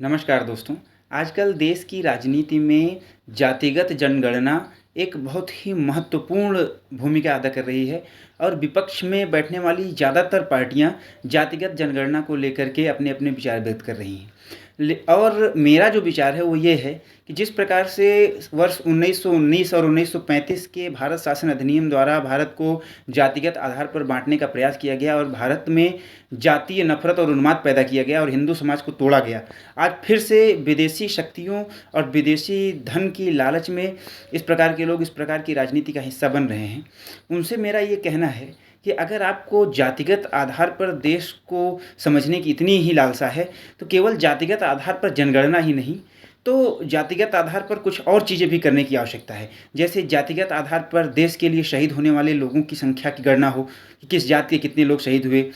नमस्कार दोस्तों। आजकल देश की राजनीति में जातिगत जनगणना एक बहुत ही महत्वपूर्ण भूमिका अदा कर रही है और विपक्ष में बैठने वाली ज़्यादातर पार्टियां जातिगत जनगणना को लेकर के अपने-अपने विचार व्यक्त कर रही हैं। और मेरा जो विचार है वो ये है कि जिस प्रकार से वर्ष 1919 और 1935 के भारत शासन अधिनियम द्वारा भारत को जातिगत आधार पर बाँटने का प्रयास किया गया और भारत में जातीय नफ़रत और उन्माद पैदा किया गया और हिंदू समाज को तोड़ा गया। आज फिर से विदेशी शक्तियों और विदेशी धन की लालच में इस प्रकार के लोग इस प्रकार की राजनीति का हिस्सा बन रहे हैं। उनसे मेरा ये कहना है कि अगर आपको जातिगत आधार पर देश को समझने की इतनी ही लालसा है, तो केवल जातिगत आधार पर जनगणना ही नहीं, तो जातिगत आधार पर कुछ और चीज़ें भी करने की आवश्यकता है। जैसे जातिगत आधार पर देश के लिए शहीद होने वाले लोगों की संख्या की गणना हो कि किस जाति के कितने लोग शहीद हुए।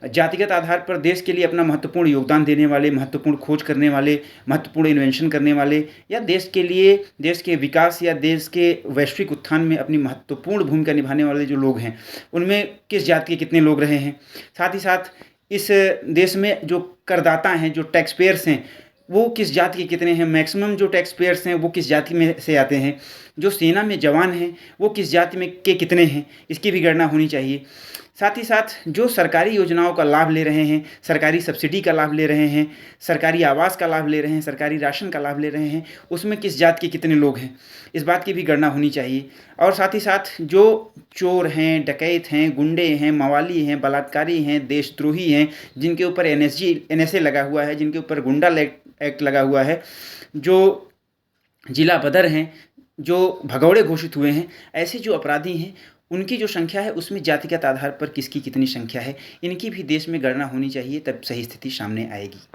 जातिगत आधार पर देश के लिए अपना महत्वपूर्ण योगदान देने वाले, महत्वपूर्ण खोज करने वाले, महत्वपूर्ण इन्वेंशन करने वाले या देश के लिए, देश के विकास या देश के वैश्विक उत्थान में अपनी महत्वपूर्ण भूमिका निभाने वाले जो लोग हैं, उनमें किस जाति के कितने लोग रहे हैं। साथ ही साथ इस देश में जो करदाता हैं, जो टैक्स पेयर्स हैं, वो किस जाति के कितने हैं। मैक्सिमम जो टैक्स पेयर्स हैं वो किस जाति में से आते हैं। जो सेना में जवान हैं वो किस जाति में के कितने हैं, इसकी भी गणना होनी चाहिए। साथ ही साथ जो सरकारी योजनाओं का लाभ ले रहे हैं, सरकारी सब्सिडी का लाभ ले रहे हैं, सरकारी आवास का लाभ ले रहे हैं, सरकारी राशन का लाभ ले रहे हैं, उसमें किस जाति के कितने लोग हैं, इस बात की भी गणना होनी चाहिए। और साथ ही साथ जो चोर हैं, डकैत हैं, गुंडे हैं, मवाली हैं, बलात्कारी हैं, देशद्रोही हैं, जिनके ऊपर एनएसए लगा हुआ है, जिनके ऊपर गुंडा एक्ट लगा हुआ है, जो जिला बदर हैं, जो भगौड़े घोषित हुए हैं, ऐसे जो अपराधी हैं, उनकी जो संख्या है उसमें जातिगत आधार पर किसकी कितनी संख्या है, इनकी भी देश में गणना होनी चाहिए, तब सही स्थिति सामने आएगी।